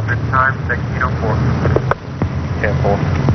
This time, 1604. 10-4.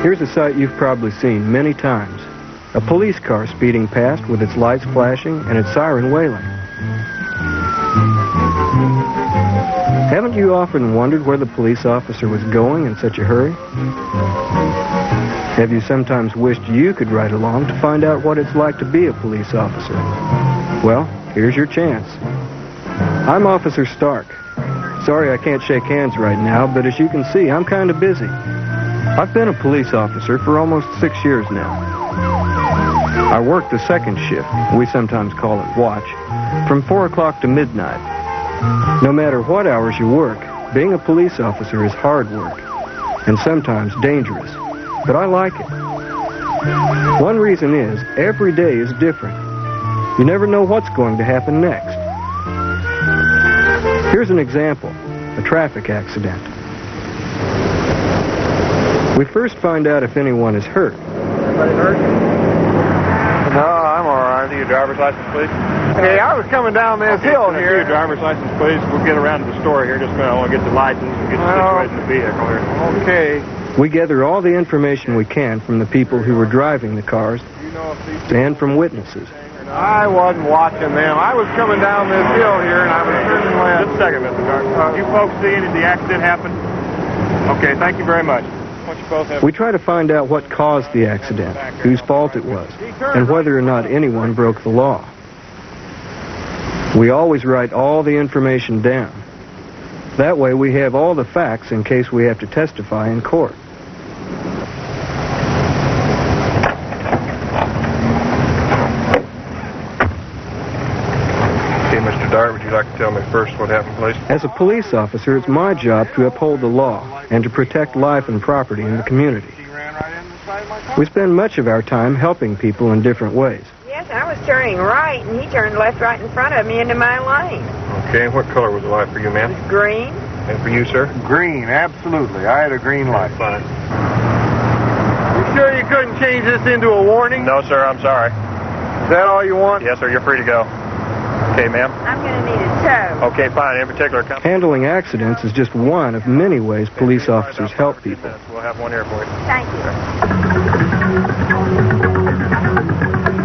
Here's a sight you've probably seen many times. A police car speeding past with its lights flashing and its siren wailing. Haven't you often wondered where the police officer was going in such a hurry? Have you sometimes wished you could ride along to find out what it's like to be a police officer? Well, here's your chance. I'm Officer Stark. Sorry I can't shake hands right now, but as you can see, I'm kind of busy. I've been a police officer for almost 6 years now. I work the second shift, we sometimes call it watch, from 4 o'clock to midnight. No matter what hours you work, being a police officer is hard work, and sometimes dangerous, but I like it. One reason is, every day is different. You never know what's going to happen next. Here's an example, a traffic accident. We first find out if anyone is hurt. Anybody hurt? No, I'm all right. Do your driver's license, please? Hey, I was coming down this hill here. Your driver's license, please. We'll get around to the store here. Just a minute. I want to get the license and get you situated in the vehicle here. Okay. We gather all the information we can from the people who were driving the cars and from witnesses. I wasn't watching them. I was coming down this hill here, and I was turning left. Just a second, Mr. Dark. You folks see any of the accident happen? Okay, thank you very much. We try to find out what caused the accident, whose fault it was, and whether or not anyone broke the law. We always write all the information down. That way we have all the facts in case we have to testify in court. Okay, Mr. Dart, would you like to tell me first what happened, please? As a police officer, it's my job to uphold the law and to protect life and property in the community. We spend much of our time helping people in different ways. Yes, I was turning right, and he turned left right in front of me into my lane. Okay, and what color was the light for you, ma'am? Green. And for you, sir? Green, absolutely. I had a green light. Fine. You sure you couldn't change this into a warning? No, sir, I'm sorry. Is that all you want? Yes, sir, you're free to go. Okay, ma'am? I'm going to need a tow. Okay, fine. In particular, handling accidents is just one of many ways police officers help people. We'll have one here for you. Thank you.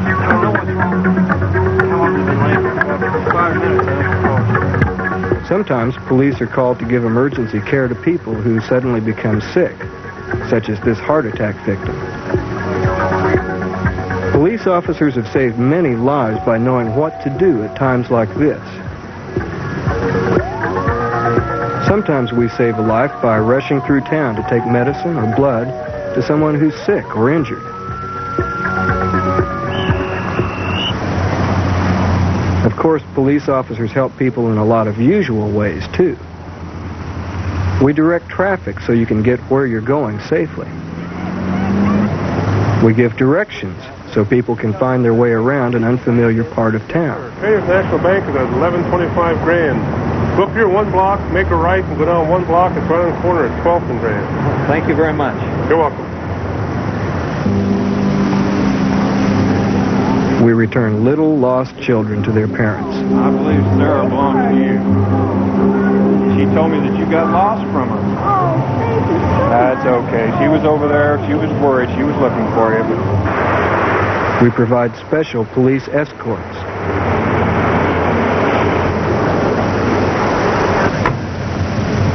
I don't know what's wrong. How long have you been late? 5 minutes. Sometimes police are called to give emergency care to people who suddenly become sick, such as this heart attack victim. Police officers have saved many lives by knowing what to do at times like this. Sometimes we save a life by rushing through town to take medicine or blood to someone who's sick or injured. Of course, police officers help people in a lot of usual ways, too. We direct traffic so you can get where you're going safely. We give directions so people can find their way around an unfamiliar part of town. Traders National Bank is at 1125 Grand. Go up here 1 block, make a right, and go down 1 block. It's right on the corner at 12th and Grand. Thank you very much. You're welcome. We return little lost children to their parents. I believe Sarah belongs to you. She told me that you got lost from her. Oh, thank you. That's okay. She was over there. She was worried. She was looking for you. But We provide special police escorts.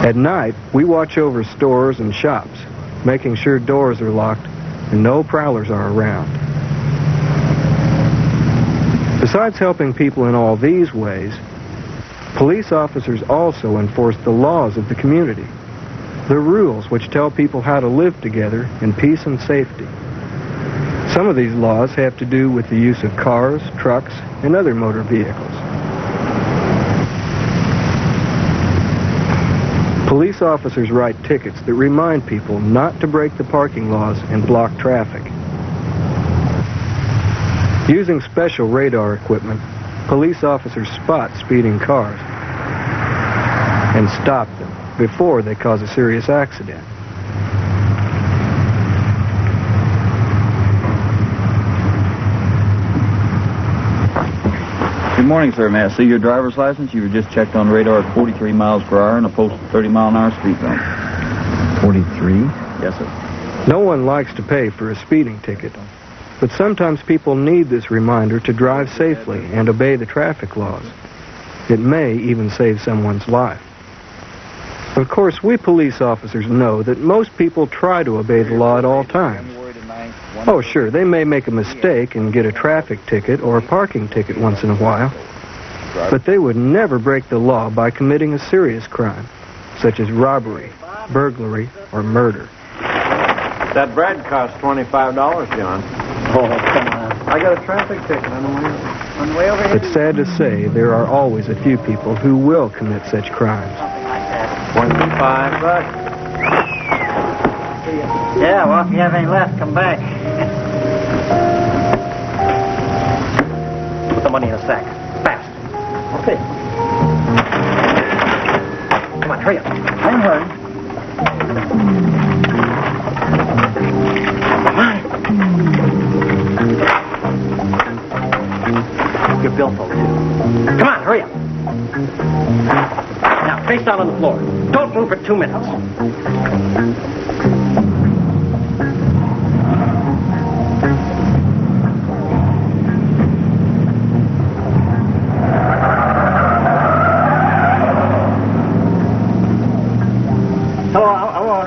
At night, we watch over stores and shops, making sure doors are locked and no prowlers are around. Besides helping people in all these ways, police officers also enforce the laws of the community, the rules which tell people how to live together in peace and safety. Some of these laws have to do with the use of cars, trucks, and other motor vehicles. Police officers write tickets that remind people not to break the parking laws and block traffic. Using special radar equipment, police officers spot speeding cars and stop them before they cause a serious accident. Good morning, sir. May I see your driver's license? You were just checked on radar at 43 miles per hour in a posted 30-mile-an-hour speed zone. 43? Yes, sir. No one likes to pay for a speeding ticket, but sometimes people need this reminder to drive safely and obey the traffic laws. It may even save someone's life. Of course, we police officers know that most people try to obey the law at all times. Oh, sure, they may make a mistake and get a traffic ticket or a parking ticket once in a while, but they would never break the law by committing a serious crime, such as robbery, burglary, or murder. That bread costs $25, John. Oh, come on. I got a traffic ticket on the way over here. It's sad to say there are always a few people who will commit such crimes. $25. Yeah, well, if you have any left, come back. Put the money in a sack. Fast. Okay. Come on, hurry up. I'm hurrying. Come on. Your billfold, too. Come on, hurry up. Now, face down on the floor. Don't move for 2 minutes.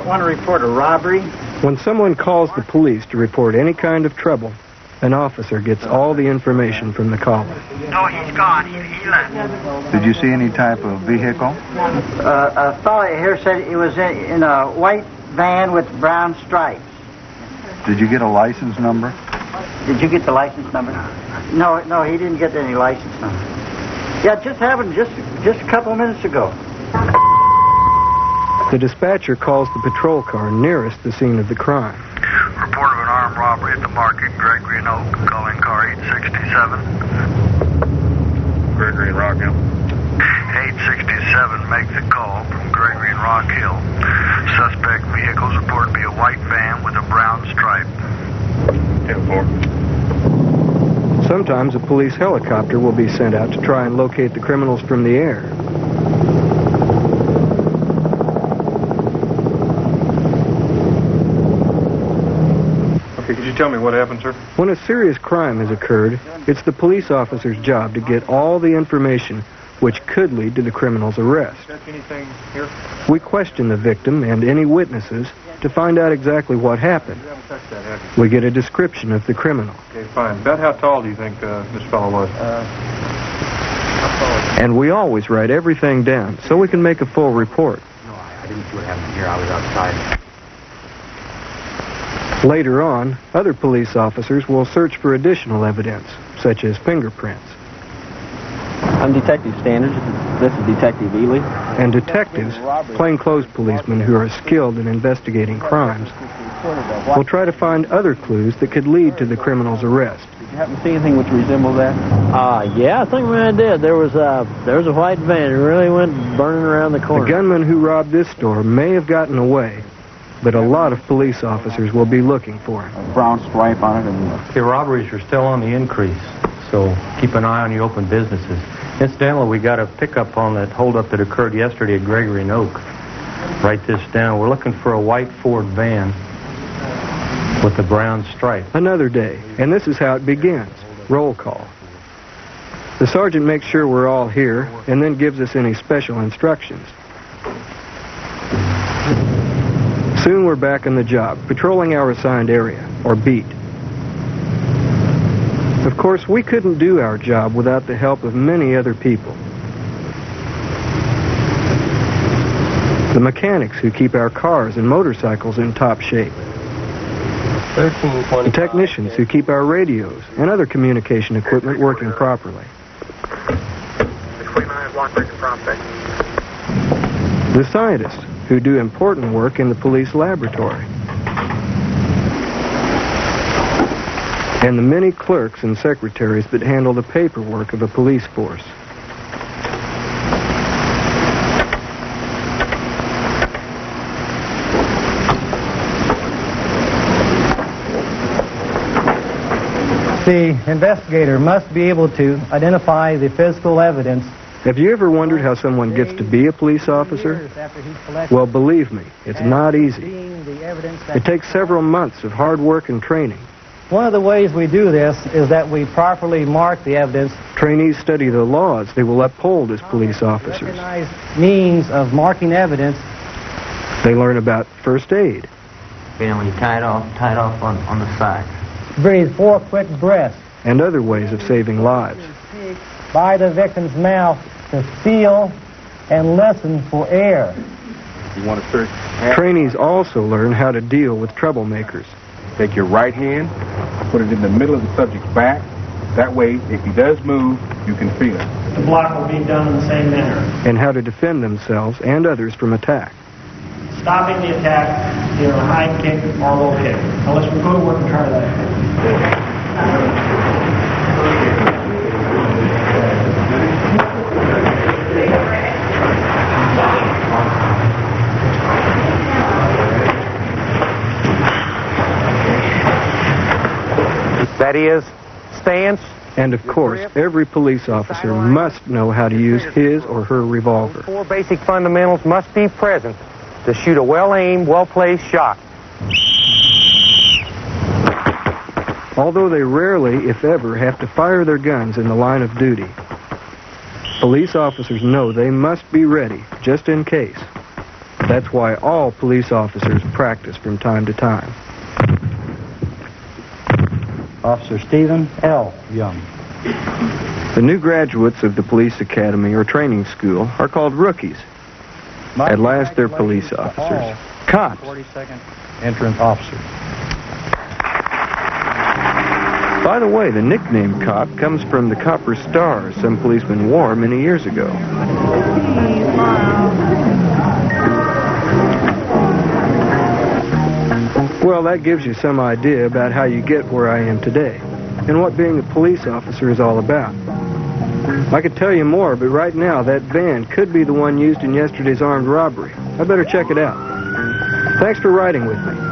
Want to report a robbery? When someone calls the police to report any kind of trouble, an officer gets all the information from the caller. No, he's gone. He left. Did you see any type of vehicle? A fellow here said he was in a white van with brown stripes. Did you get a license number? Did you get the license number? No, he didn't get any license number. Yeah, it just happened just a couple of minutes ago. The dispatcher calls the patrol car nearest the scene of the crime. Report of an armed robbery at the market, Gregory and Oak, calling car 867. Gregory and Rock Hill. 867 makes a call from Gregory and Rock Hill. Suspect vehicles reported to be a white van with a brown stripe. 10-4. Sometimes a police helicopter will be sent out to try and locate the criminals from the air. Could you tell me what happened, sir? When a serious crime has occurred, it's the police officer's job to get all the information which could lead to the criminal's arrest. Check anything here? We question the victim and any witnesses to find out exactly what happened. You haven't touched that, have you? We get a description of the criminal. Okay, fine. About how tall do you think this fellow was? And we always write everything down so we can make a full report. No, I didn't see what happened here. I was outside. Later on, other police officers will search for additional evidence, such as fingerprints. I'm Detective Standards. This is Detective Ely. And detectives, plainclothes policemen who are skilled in investigating crimes, will try to find other clues that could lead to the criminal's arrest. Did you happen to see anything which resembled that? Yeah, I think I did. There was a white van. It really went burning around the corner. The gunman who robbed this store may have gotten away, but a lot of police officers will be looking for him. A brown stripe on it and... The robberies are still on the increase, so keep an eye on your open businesses. Incidentally, we got a pickup on that holdup that occurred yesterday at Gregory and Oak. Write this down. We're looking for a white Ford van with a brown stripe. Another day, and this is how it begins. Roll call. The sergeant makes sure we're all here and then gives us any special instructions. Soon we're back on the job, patrolling our assigned area, or beat. Of course, we couldn't do our job without the help of many other people. The mechanics who keep our cars and motorcycles in top shape. The technicians who keep our radios and other communication equipment working properly. The scientists who do important work in the police laboratory, and the many clerks and secretaries that handle the paperwork of a police force. The investigator must be able to identify the physical evidence. Have you ever wondered how someone gets to be a police officer? Well, believe me, it's not easy. It takes several months of hard work and training. One of the ways we do this is that we properly mark the evidence. Trainees study the laws they will uphold as police officers. Recognized means of marking evidence. They learn about first aid. You know, when you tie it off on the side. Breathe 4 quick breaths. And other ways of saving lives. By the victim's mouth to feel and listen for air. You want to search? Trainees also learn how to deal with troublemakers. Take your right hand, put it in the middle of the subject's back. That way, if he does move, you can feel it. The block will be done in the same manner. And how to defend themselves and others from attack. Stopping the attack, either a high kick or a low kick. Now let's go to work and try that. That is, stance. And of course, every police officer must know how to use his or her revolver. 4 basic fundamentals must be present to shoot a well-aimed, well-placed shot. Although they rarely, if ever, have to fire their guns in the line of duty, police officers know they must be ready, just in case. That's why all police officers practice from time to time. Officer Stephen L. Young. The new graduates of the police academy or training school are called rookies. At last, they're police officers. Cops. 42nd entrance officers. By the way, the nickname cop comes from the copper stars some policemen wore many years ago. Well, that gives you some idea about how you get where I am today and what being a police officer is all about. I could tell you more, but right now that van could be the one used in yesterday's armed robbery. I better check it out. Thanks for riding with me.